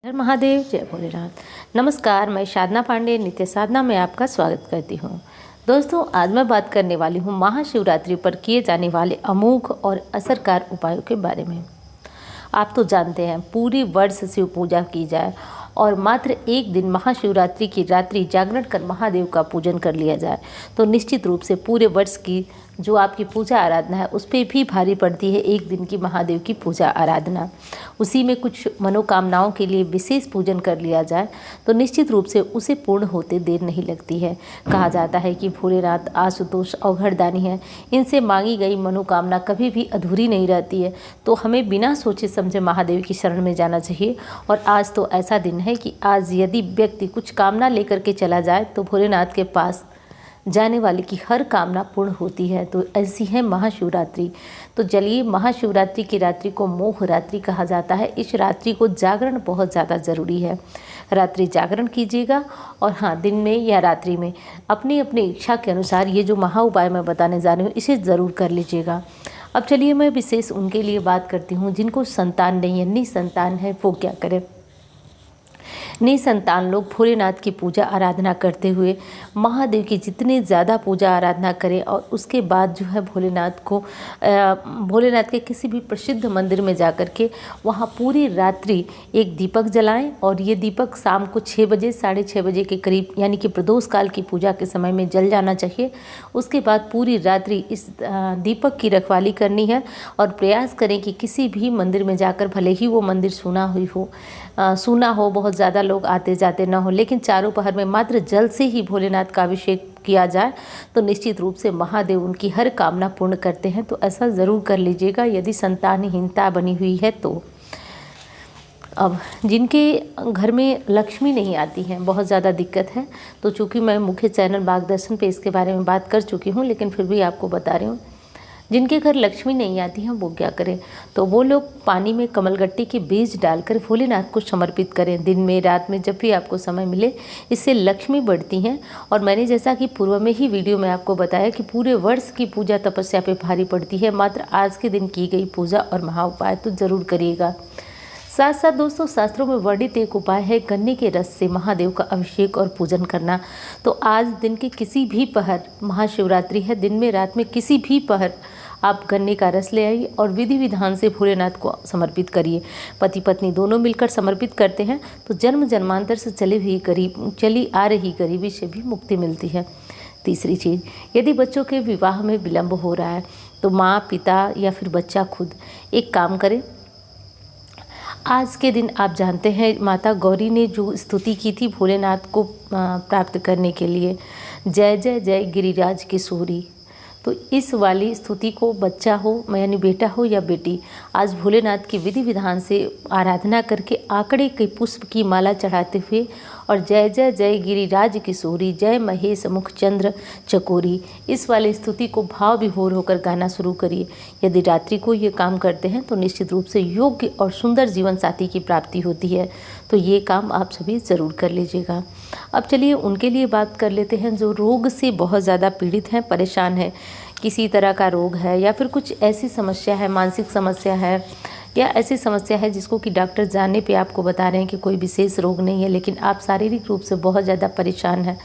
हर महादेव, जय भोलेनाथ। नमस्कार, मैं साधना पांडे नित्य साधना में आपका स्वागत करती हूँ। दोस्तों, आज मैं बात करने वाली हूँ महाशिवरात्रि पर किए जाने वाले अमोघ और असरकार उपायों के बारे में। आप तो जानते हैं, पूरी वर्ष शिव पूजा की जाए और मात्र एक दिन महाशिवरात्रि की रात्रि जागरण कर महादेव का पूजन कर लिया जाए तो निश्चित रूप से पूरे वर्ष की जो आपकी पूजा आराधना है उस पर भी भारी पड़ती है एक दिन की महादेव की पूजा आराधना। उसी में कुछ मनोकामनाओं के लिए विशेष पूजन कर लिया जाए तो निश्चित रूप से उसे पूर्ण होते देर नहीं लगती है। कहा जाता है कि भोलेनाथ आशुतोष अवघड़दानी है, इनसे मांगी गई मनोकामना कभी भी अधूरी नहीं रहती है। तो हमें बिना सोचे समझे महादेव की शरण में जाना चाहिए। और आज तो ऐसा दिन है कि आज यदि व्यक्ति कुछ कामना लेकर के चला जाए तो भोलेनाथ के पास जाने वाले की हर कामना पूर्ण होती है। तो ऐसी है महाशिवरात्रि। तो चलिए, महाशिवरात्रि की रात्रि को मोह रात्रि कहा जाता है। इस रात्रि को जागरण बहुत ज़्यादा ज़रूरी है। रात्रि जागरण कीजिएगा और हाँ, दिन में या रात्रि में अपनी अपनी इच्छा के अनुसार ये जो महा उपाय मैं बताने जा रही हूँ इसे ज़रूर कर लीजिएगा। अब चलिए, मैं विशेष उनके लिए बात करती हूँ जिनको संतान नहीं है, निसंतान है, वो क्या करें। निसंतान लोग भोलेनाथ की पूजा आराधना करते हुए महादेव की जितनी ज़्यादा पूजा आराधना करें और उसके बाद जो है भोलेनाथ के किसी भी प्रसिद्ध मंदिर में जाकर के वहाँ पूरी रात्रि एक दीपक जलाएं। और ये दीपक शाम को 6 बजे 6:30 बजे के करीब यानी कि प्रदोष काल की पूजा के समय में जल जाना चाहिए। उसके बाद पूरी रात्रि इस दीपक की रखवाली करनी है और प्रयास करें कि किसी भी मंदिर में जाकर, भले ही वो मंदिर सूना हो, बहुत ज़्यादा लोग आते जाते ना हो, लेकिन चारों पहर में मात्र जल से ही भोलेनाथ का अभिषेक किया जाए तो निश्चित रूप से महादेव उनकी हर कामना पूर्ण करते हैं। तो ऐसा ज़रूर कर लीजिएगा यदि संतानहीनता बनी हुई है तो। अब जिनके घर में लक्ष्मी नहीं आती है, बहुत ज़्यादा दिक्कत है, तो चूँकि मैं मुख्य चैनल मार्गदर्शन पे इसके बारे में बात कर चुकी हूँ, लेकिन फिर भी आपको बता रही हूँ। जिनके घर लक्ष्मी नहीं आती हैं वो क्या करें, तो वो लोग पानी में कमलगट्टी के बीज डालकर भोलेनाथ को समर्पित करें। दिन में, रात में, जब भी आपको समय मिले। इससे लक्ष्मी बढ़ती हैं। और मैंने जैसा कि पूर्व में ही वीडियो में आपको बताया कि पूरे वर्ष की पूजा तपस्या पे भारी पड़ती है, मात्र आज के दिन की गई पूजा और महा उपाय तो ज़रूर करिएगा। साथ साथ दोस्तों, शास्त्रों में वर्णित एक उपाय है गन्ने के रस से महादेव का अभिषेक और पूजन करना। तो आज दिन के किसी भी पहर, महाशिवरात्रि है, दिन में रात में किसी भी पहर आप गन्ने का रस ले आइए और विधि विधान से भोलेनाथ को समर्पित करिए। पति पत्नी दोनों मिलकर समर्पित करते हैं तो जन्म जन्मांतर से चली आ रही गरीबी से भी मुक्ति मिलती है। तीसरी चीज़, यदि बच्चों के विवाह में विलंब हो रहा है तो माँ, पिता या फिर बच्चा खुद एक काम करें। आज के दिन आप जानते हैं माता गौरी ने जो स्तुति की थी भोलेनाथ को प्राप्त करने के लिए, जय जय जय गिरिराज किशोरी। तो इस वाली स्तुति को बच्चा हो यानी बेटा हो या बेटी, आज भोलेनाथ की विधि विधान से आराधना करके आंकड़े के पुष्प की माला चढ़ाते हुए और जय जय जय गिरिराज किशोरी, जय महेश मुख चंद्र चकोरी, इस वाली स्तुति को भाव विभोर होकर गाना शुरू करिए। यदि रात्रि को ये काम करते हैं तो निश्चित रूप से योग्य और सुंदर जीवन साथी की प्राप्ति होती है। तो ये काम आप सभी ज़रूर कर लीजिएगा। अब चलिए, उनके लिए बात कर लेते हैं जो रोग से बहुत ज़्यादा पीड़ित हैं, परेशान हैं। किसी तरह का रोग है या फिर कुछ ऐसी समस्या है, मानसिक समस्या है या ऐसी समस्या है जिसको कि डॉक्टर जानने पे आपको बता रहे हैं कि कोई विशेष रोग नहीं है, लेकिन आप शारीरिक रूप से बहुत ज़्यादा परेशान हैं।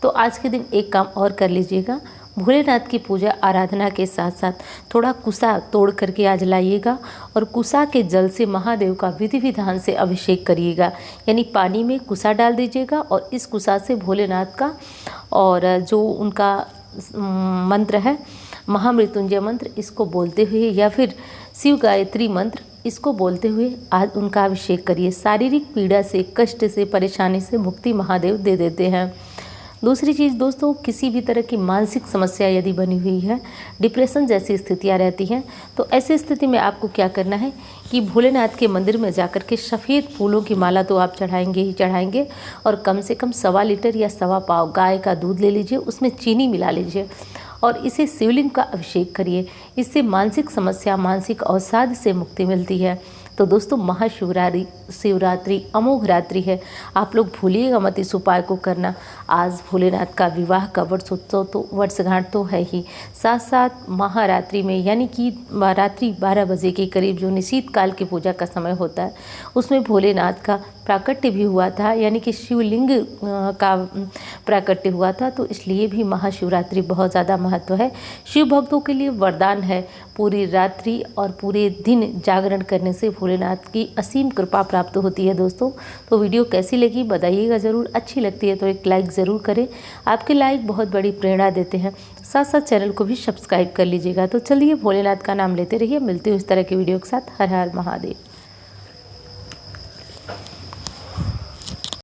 तो आज के दिन एक काम और कर लीजिएगा। भोलेनाथ की पूजा आराधना के साथ साथ थोड़ा कुसा तोड़ करके आज लाइएगा और कुसा के जल से महादेव का विधि विधान से अभिषेक करिएगा। यानी पानी में कुसा डाल दीजिएगा और इस कुसा से भोलेनाथ का और जो उनका मंत्र है महामृत्युंजय मंत्र, इसको बोलते हुए या फिर शिव गायत्री मंत्र, इसको बोलते हुए आज उनका अभिषेक करिए। शारीरिक पीड़ा से, कष्ट से, परेशानी से मुक्ति महादेव दे देते हैं। दूसरी चीज़ दोस्तों, किसी भी तरह की मानसिक समस्या यदि बनी हुई है, डिप्रेशन जैसी स्थितियां रहती हैं, तो ऐसी स्थिति में आपको क्या करना है कि भोलेनाथ के मंदिर में जाकर के सफ़ेद फूलों की माला तो आप चढ़ाएंगे ही चढ़ाएंगे और कम से कम 1.25 लीटर या 1.25 पाव गाय का दूध ले लीजिए, उसमें चीनी मिला लीजिए और इसे शिवलिंग का अभिषेक करिए। इससे मानसिक समस्या, मानसिक अवसाद से मुक्ति मिलती है। तो दोस्तों महाशिवरात्रि शिवरात्रि अमोघ रात्रि है, आप लोग भूलिएगा मत इस उपाय को करना। आज भोलेनाथ का विवाह का वर्षोत्सव तो वर्षगांठ तो है ही, साथ साथ महारात्रि में यानी कि रात्रि 12 बजे के करीब जो निशीत काल की पूजा का समय होता है उसमें भोलेनाथ का प्राकट्य भी हुआ था, यानी कि शिवलिंग का प्राकट्य हुआ था। तो इसलिए भी महाशिवरात्रि बहुत ज़्यादा महत्व है, शिव भक्तों के लिए वरदान है। पूरी रात्रि और पूरे दिन जागरण करने से भोलेनाथ की असीम कृपा प्राप्त होती है दोस्तों। तो वीडियो कैसी लगी बताइएगा ज़रूर, अच्छी लगती है तो एक लाइक ज़रूर करें, आपके लाइक बहुत बड़ी प्रेरणा देते हैं। साथ साथ चैनल को भी सब्सक्राइब कर लीजिएगा। तो चलिए भोलेनाथ का नाम लेते रहिए, मिलते हैं इस तरह के वीडियो के साथ। हर हर महादेव।